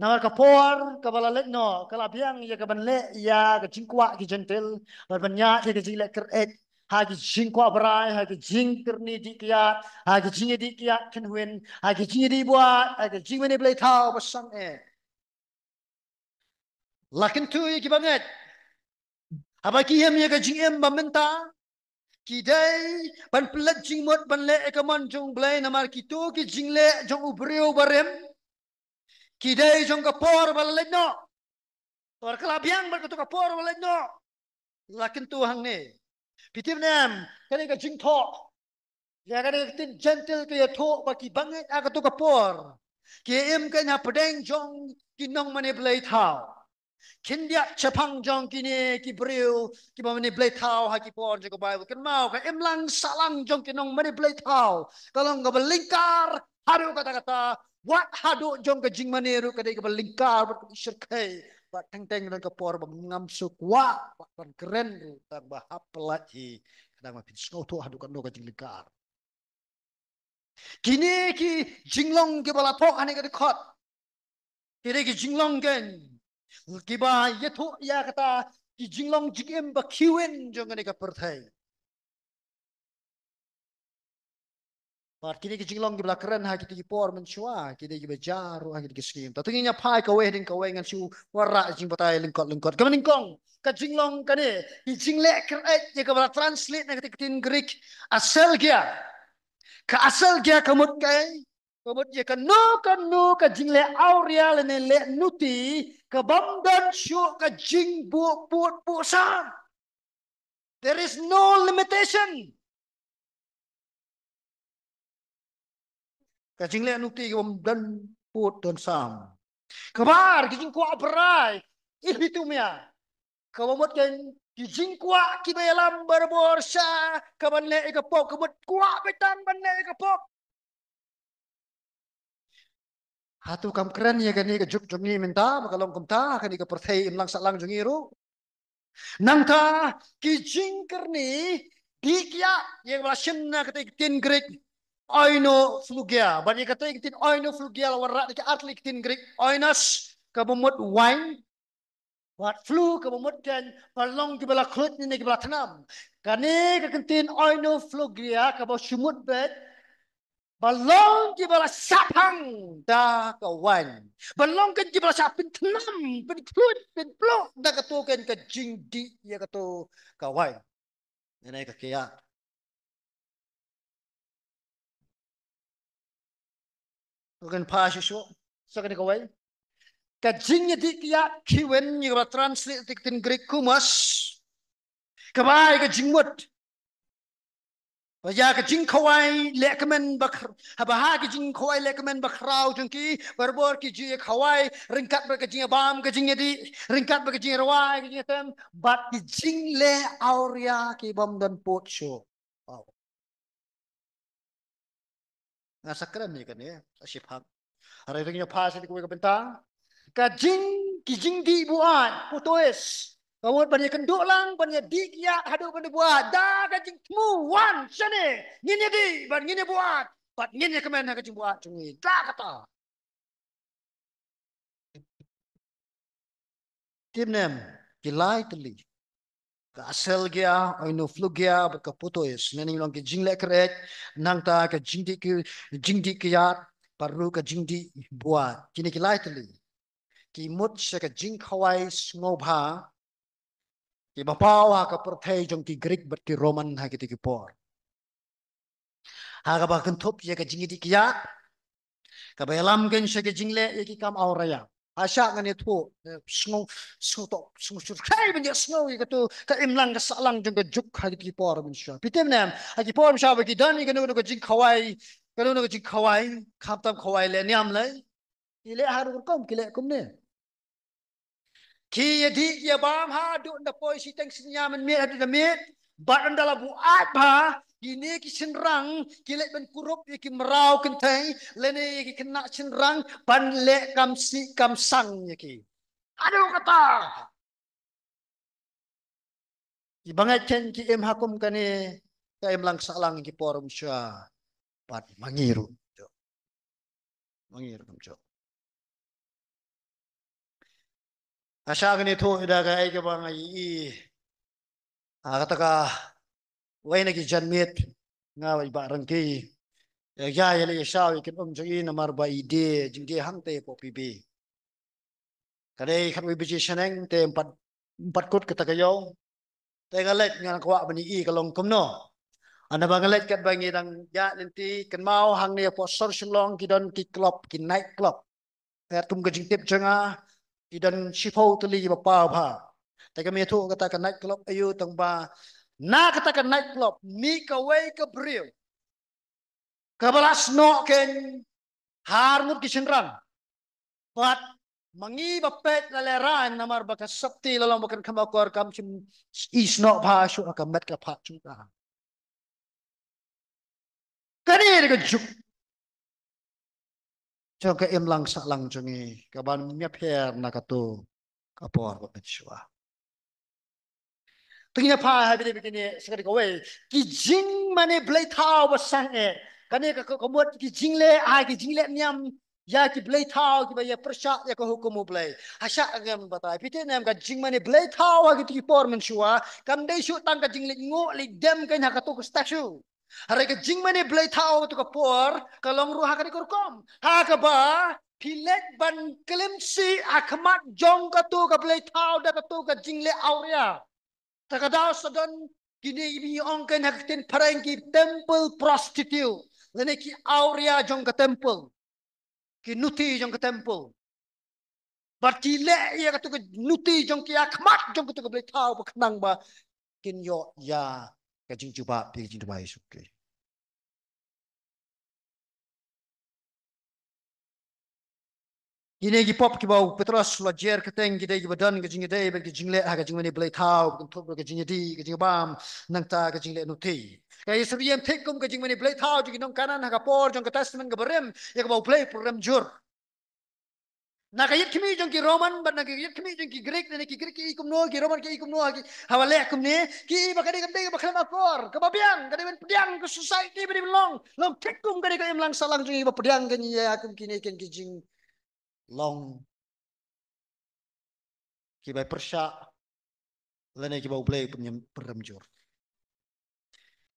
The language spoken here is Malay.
Namar kapor kabala let no kalabiang ya kaban le ya ka jingkwa ki jentel banya ke jile keret ha ki jingkwa brai ha ki jingkerni dikiat ha ki jingi dikiat kenwen ha ki jingi dibuat ha ki jingwene blai tau basang lakin tu ki banget apa ki hem ya ka jingem bamenta kidai ban pelat jingmot ban le ekaman jong blai namar kitu ki jingle jong ubreu barem kidai jong kapor bala let no Tor kalabiang berkutu kapor walad no. Lakin Tuhan ni. Pitip nem. Kani ka jing to. Ya kani tin gentle ka ya to baki banget aga tu kapor. Ki im ka na pedeng jong kinong mani blay tau. Kindia chapang jong kini ki briu ki mani blay tau ha ki por jong Bible. Kan mau ka im lang salang jong kinong mani blay tau. Kalau ka belingkar hadu kata-kata. What hadu jong ka jing mani ru kadai ka belingkar berkisirkai. Pak teng-teng dan kepor mengam sukwa pak keren tu tak bahap pelati kadang mapin snow tu hadukan do kajing likar kini ki jinglong ke bala tok ane ka dekot kini ki jinglong gen ki ba ye tu ya kata ki jinglong jigem ba kiwen jong ane ka perthai Part kini ki jinglong ki bala keren ha ki por menchua kini ki bejaru ha ki skim tatunginya pai ka wedding ka wengan su wara jing patai lingkot kamaningkong ka jinglong kane ki jingle keret ye ka bala translate na kitin Greek asal kia ka asal kia kamut kai kamut ye ka no ka jingle aureal ne le nuti ka bamdan shu ka jing bu sam there is no limitation ka jingle nuti ka bamdan put dan sam kabar kijing kwa berai itu mia kamut kan kijing kwa kibelam berborsa kabanle ikapok kamut kwa betan banle ikapok hatu kam keren ya kan ka juk jungi minta makalong kumta kan ka perthai imlang salang jungiru nangta kijing kerni dikya yang wasinna ketik tin Greek oino flugia bani ketik tin oino flugia warra dik atlik tin Greek oinas kabumut wine Wat flu kemudian palong di bala kulit ni di bala tanam. Kani kekentin oino flugia ke bawah sumut bed. Balong di bala sapang dah kawan. Balong kan di bala sapin tanam. Ben kulit ben blok dah ketukan ke jingdi ya ketu kawan. Ini kekia. Bukan pas isu. Sekarang kawan. Kajingnya di kia kiwen ni bala translate kekentin Greek kumas. Kabai kajingmut. Ya ke jing khawai lekmen bak habaha ke jing khawai lekmen bakrau jengki berbor ki ji khawai ringkat ber ke jing bam ke jing di ringkat ber ke jing rawai ke jing tem bat ki jing le auria ki bam dan pot show wow ngasa keren ni kan ya asyik hak hari ringnya pas di kuwe ke bentang ka jing ki jing di buat putus Kawat banyak kenduk lang, banyak dikya, haduk banyak buat. Dah kajing temu, wan, sini. Ngini di, ban ngini buat. Bat ngini kemen kajing buat. Cungi, dah kata. Tim nem, kilai teli. Ka asal gia, oino flu gia, baka putus. Nani long ke jing lekret, nang ta ke jing di kiyat, paru ke jing di buat. Kini kilai teli. Kimut sa ke jing kawai ngobha, ki bapawa ka perthai jong ki Greek bat ki Roman ha ki ti por. Ha ka ba kentup ye ka jingi di kiya ka ba lam gen she ke jingle ye ki kam auraya. Ha sha ngan itu snow snow to snow sur kai ben ye snow ye ka tu ka imlang ka salang jong ka juk ha ki por ben sha. Pitem nam ha ki por sha ba ki dan ka no ka jing khawai ka no ka jing khawai kham tam khawai le niam le. Ile ha ru kom ki le kum ne. Ki ye di ye bam ha du nda poi si teng sinya men me hadu da me bat andala buat ba kini ki senrang ki le ben kurup ki merau kentai lene ki kena senrang ban le kam si kam sang ye ki aduh kata ki bangai chen ki em hakum kane ka em lang salang ki porum sya pat mangiru mangiru kam Asya kini tu ida ka ay ka bang ay kata ka way na ki janmit nga way barang ki ya ya le sha ikin jong namar ba ide jingge hante po pibi kadai kan wi biji shaneng te empat kut kata kayo te galet ngan kwa bani kalong kumno ana bangalet kat bangi dang ya nanti kan mau hang ne po sor shlong ki don ki club ki night club ya tum ga jing tip janga ki don shifo tu li ba pa ba te ka me thu kata ka night club ayu tang ba na kata ka night club mi ka way ka brio ka balas no ken har mut ki shinran pat mangi bapet la leran namar baka sakti lalong bakan kamakor kam chim isno bha shu ka met ka phat chu ta kani ka juk cho ka em lang sa lang chungi ka ban mya pher na ka tu ka por ba chua tingnya pha ha bi ni sekali ko we ki jing mane blai thao ba sang e kani ka mot ki jing le ai ki jing le nyam ya ki blai thao ki ba ya prasha ya ko hukum blai hasha agam batai pite nam ka jing mane blai thao ha ki por men chua kam dei shu tang ka jing le ngo le dem ka na ka tu ka statue hari ka jing mane blai thao tu ka por ka long ru ha ka ni kom ha ka ba pilet ban kelimsi akmat jong ka tu ka blai thao da ka tu ka jing le auria takadaw sadon kini ibi ong kan haktin parang ki temple prostitute lene ki aurea jong ka temple ki nuti jong ka temple berarti le ya ka tu nuti jong ki akmat jong ka tu boleh tahu baknang ba kin yo ya ka jing cuba pi jing cuba isu ke ini ki pop ki bau petros lo jer ka teng ki dei ki badan ka jing dei ba ki jing le ha ka jing mani boleh tahu ka tu ka jing di ka jing bam nang ta ka jing le nuti kaya sabiyan tekum ka jing mani boleh tahu jing nong kanan ha ka por jong ka testament ka berem ya ka bau play program jur nakayit kimi jong ki Roman ban nakayit kimi jong ki Greek ne ki Greek ki ikum no ki Roman ki ikum no ki hawale akum ne ki bakade kam dei bakal makor kebabian kade ben pediang ke society beri long long tekum kade ka imlang salang jong iba pediang kan ya akum kini ken ki jing long ki bai persya lene ki bau play punya peremjur